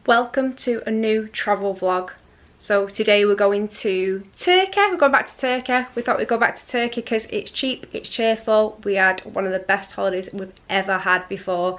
Welcome to a new travel vlog. So today we're going to Turkey. We're going back to Turkey. We thought we'd go back to Turkey because it's cheap, it's cheerful. We had one of the best holidays we've ever had before.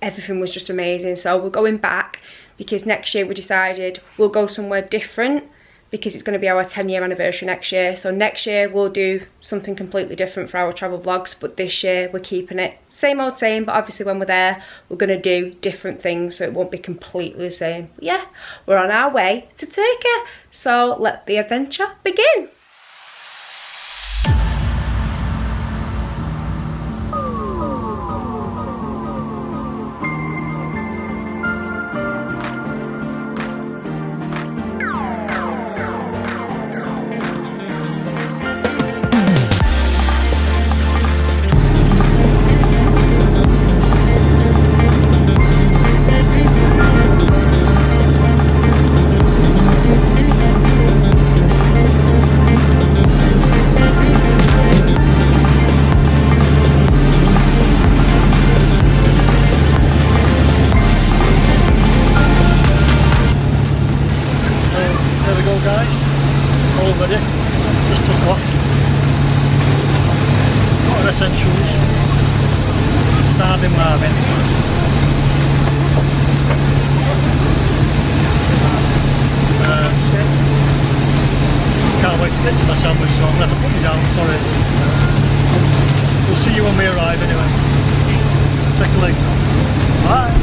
Everything was just amazing. So we're going back because next year we decided we'll go somewhere different because it's going to be our 10-year anniversary next year. So next year we'll do something completely different for our travel vlogs, but this year we're keeping it same old same, but obviously when we're there we're going to do different things so it won't be completely the same. But yeah, we're on our way to Turkey, so let the adventure begin. Can't wait to get to my sandwich, so I'll never put me down, sorry. We'll see you when we arrive anyway. Take a link. Bye!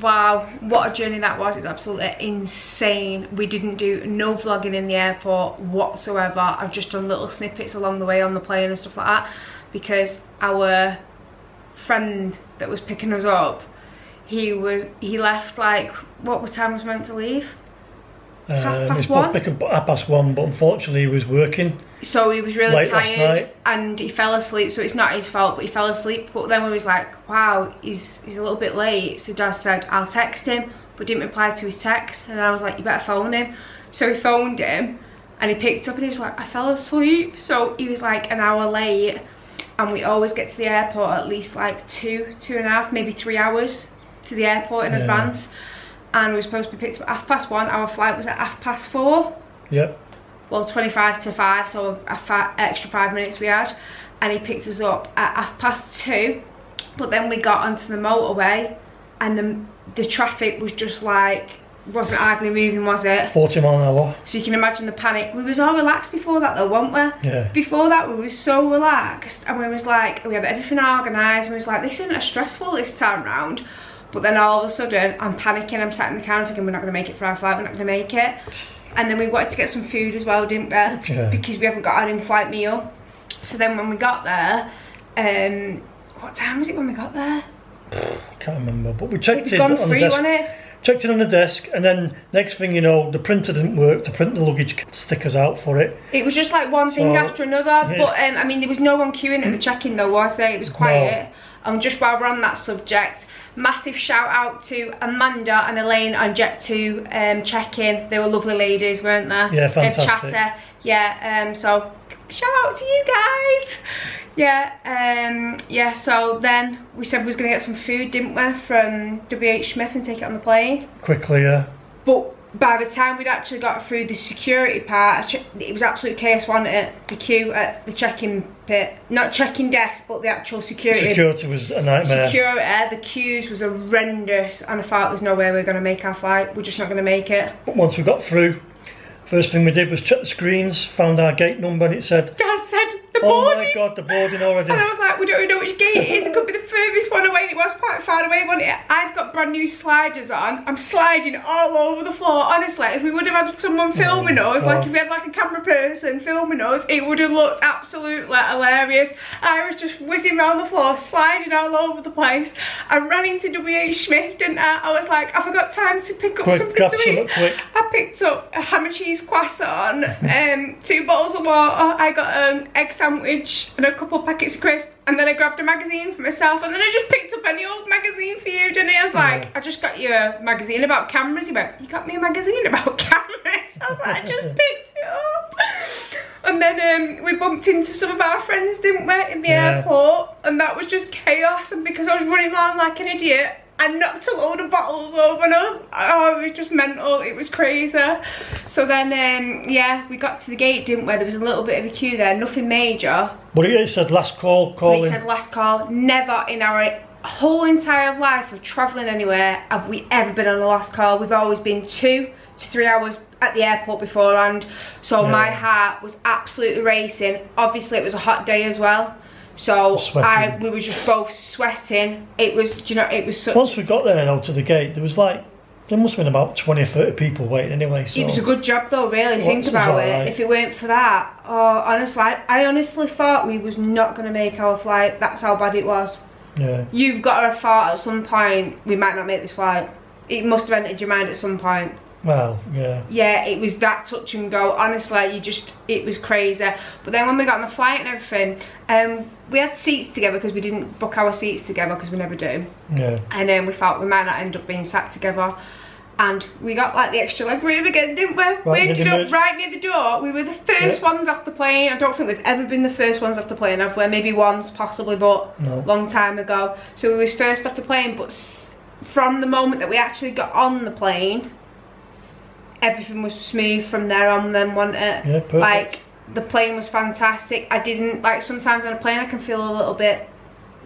Wow, what a journey that was. It's absolutely insane. We didn't do no vlogging in the airport whatsoever. I've just done little snippets along the way on the plane and stuff like that because our friend that was picking us up, he left like, what time was meant to leave? Half past one? Half past one, but unfortunately he was working. So he was really tired and he fell asleep, so it's not his fault, but he fell asleep. But then we was like, wow, he's a little bit late. So Dad said, I'll text him, but didn't reply to his text. And I was like, you better phone him. So he phoned him and he picked up and he was like, I fell asleep. So he was like an hour late, and we always get to the airport at least like two and a half, maybe 3 hours to the airport in advance. And we were supposed to be picked up at 4:30. Our flight was at 4:30. Yep. Well, 25 to 5, so extra 5 minutes we had. And he picked us up at 2:30. But then we got onto the motorway and the traffic was just like, wasn't hardly moving, was it? 40 mile an hour. So you can imagine the panic. We was all relaxed before that though, weren't we? Yeah. Before that we were so relaxed, and we was like, we had everything organised, and we was like, this isn't as stressful this time round. But then all of a sudden I'm panicking, I'm sat in the car thinking we're not going to make it for our flight, we're not going to make it. And then we wanted to get some food as well, didn't we? Yeah. Because we haven't got our in-flight meal. So then when we got there, what time was it when we got there? I can't remember, but we checked in on the desk. Wasn't it? Checked in on the desk, and then next thing you know, the printer didn't work to print the luggage stickers out for it. It was just like one thing after another, yeah. but I mean there was no one queuing at the check-in though, was there? It was quiet. No. And just while we're on that subject, massive shout out to Amanda and Elaine on Jet2 check-in. They were lovely ladies, weren't they? Yeah, fantastic. Chatter. Yeah, so shout out to you guys. Yeah, so then we said we was going to get some food, didn't we, from WH Smith and take it on the plane. Quickly, yeah. But by the time we'd actually got through the security part, it was absolute chaos, wasn't it? The queue at the check-in pit. Not check-in desk, but the actual security. Security was a nightmare. Security, the queues was horrendous, and I thought there's no way we were going to make our flight. We're just not going to make it. But once we got through, first thing we did was check the screens, found our gate number, and it said, Dad said, the boarding. Oh my God, the boarding already. And I was like, we don't even know which gate it is. It could be the furthest one away. It was quite far away, wasn't it? I've got brand new sliders on. I'm sliding all over the floor. Honestly, if we would have had someone filming us, like if we had like a camera person filming us, it would have looked absolutely hilarious. I was just whizzing around the floor, sliding all over the place. I ran into WH Smith, didn't I? I was like, I forgot time to pick up something to eat. I picked up a ham and cheese croissant, 2 bottles of water. I got an egg sandwich and a couple of packets of crisps, and then I grabbed a magazine for myself, and then I just picked up any old magazine for you, didn't I? I was like, I just got you a magazine about cameras. He went, you got me a magazine about cameras? I was like, I just picked it up. And then we bumped into some of our friends, didn't we, in the airport, and that was just chaos. And because I was running around like an idiot, I knocked a load of bottles over, and it was just mental. It was crazy. So then, yeah, we got to the gate, didn't we? There was a little bit of a queue there, nothing major. But it said last call, calling. It said last call. Never in our whole entire life of travelling anywhere have we ever been on the last call. We've always been 2 to 3 hours at the airport beforehand. So my heart was absolutely racing. Obviously, it was a hot day as well. So we were just both sweating. It was, do you know, it was such... Once we got there though to the gate, there was like, there must have been about 20 or 30 people waiting anyway. So it was a good job though, really, think about it. Right. If it weren't for that, honestly, I honestly thought we was not going to make our flight. That's how bad it was. Yeah. You've got to have thought at some point, we might not make this flight. It must have entered your mind at some point. Well, yeah. Yeah, it was that touch and go. Honestly, it was crazy. But then when we got on the flight and everything, we had seats together because we didn't book our seats together because we never do. Yeah. And then we thought we might not end up being sat together. And we got like the extra leg room again, didn't we? We ended up right near the door. We were the first ones off the plane. I don't think we've ever been the first ones off the plane, have we? Maybe once, possibly, but long time ago. So we was first off the plane, but from the moment that we actually got on the plane, everything was smooth from there on then, wasn't it? Yeah, perfect. Like, the plane was fantastic. I didn't, like, sometimes on a plane I can feel a little bit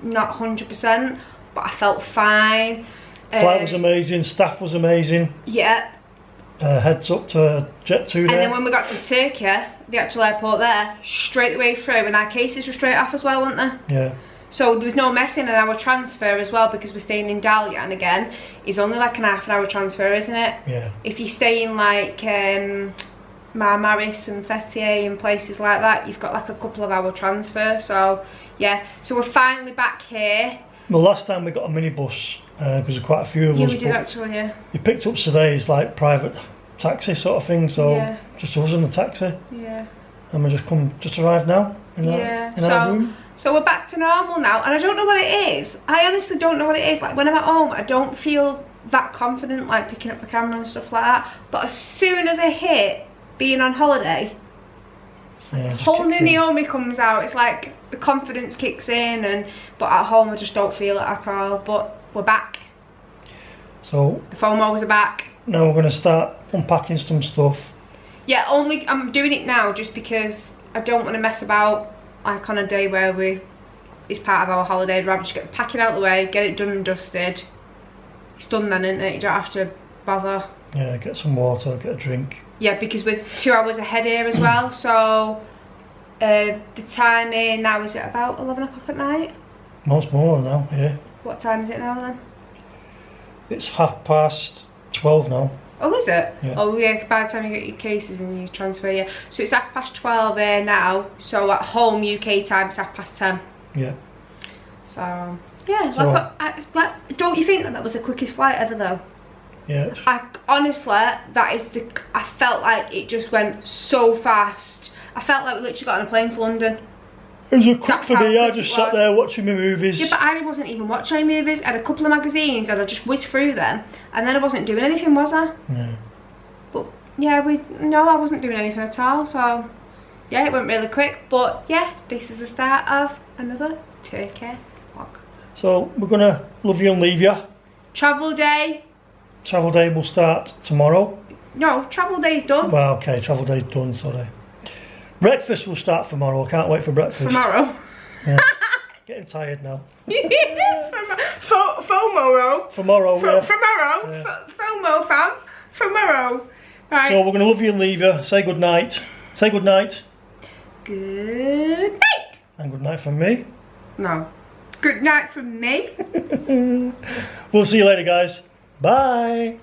not 100%, but I felt fine. Flight was amazing, staff was amazing. Yeah. Heads up to Jet2 there. And then when we got to Turkey, the actual airport there, straight the way through, and our cases were straight off as well, weren't they? Yeah. So there was no messing, and our transfer as well, because we're staying in Dalyan again, is only like an half-an-hour transfer, isn't it? Yeah. If you stay in like Marmaris and Fethiye and places like that, you've got like a couple of hour transfer. So yeah, so we're finally back here. Well, last time we got a minibus, because there were quite a few of us. Yeah, we did actually, yeah. You picked up today's like private taxi sort of thing, so just us in the taxi. Yeah. And we just arrived now in our room. So we're back to normal now, and I don't know what it is. I honestly don't know what it is. Like, when I'm at home, I don't feel that confident, like picking up the camera and stuff like that. But as soon as I hit being on holiday, it's like a whole new Naomi comes out. It's like the confidence kicks in, but at home I just don't feel it at all. But we're back. So the FOMOs are back. Now we're going to start unpacking some stuff. Yeah, I'm doing it now just because I don't want to mess about. Like on a day where it's part of our holiday, I'd rather just get the packing out of the way, get it done and dusted. It's done then, isn't it? You don't have to bother. Yeah, get some water, get a drink. Yeah, because we're 2 hours ahead here as well, so the time here now, is it about 11 o'clock at night? Most more now, yeah. What time is it now then? It's 12:30 now. Oh, is it? Yeah. Oh yeah, by the time you get your cases and you transfer, yeah. So it's 12:30 here now, so at home UK time it's 10:30. Yeah. So, yeah, don't you think that was the quickest flight ever though? Yeah. Honestly, I felt like it just went so fast. I felt like we literally got on a plane to London. It was a quick That's for me, how I quick just it sat was. there watching my movies. Yeah, but I wasn't even watching any movies. I had a couple of magazines and I just whizzed through them, and then I wasn't doing anything, was I? Yeah. But yeah, no, I wasn't doing anything at all, so yeah, it went really quick. But yeah, this is the start of another Turkey vlog. So we're gonna love you and leave you. Travel day. Travel day will start tomorrow. No, travel day's done. Well, okay, travel day's done, sorry. Breakfast will start tomorrow, I can't wait for breakfast. Tomorrow. Yeah. Getting tired now. FOMO. Tomorrow, yeah. Tomorrow. Yeah. FOMO, fam. Tomorrow. Right. So we're going to love you and leave you. Say good night. Say good night. Good night. And good night from me. No. Good night from me. We'll see you later, guys. Bye.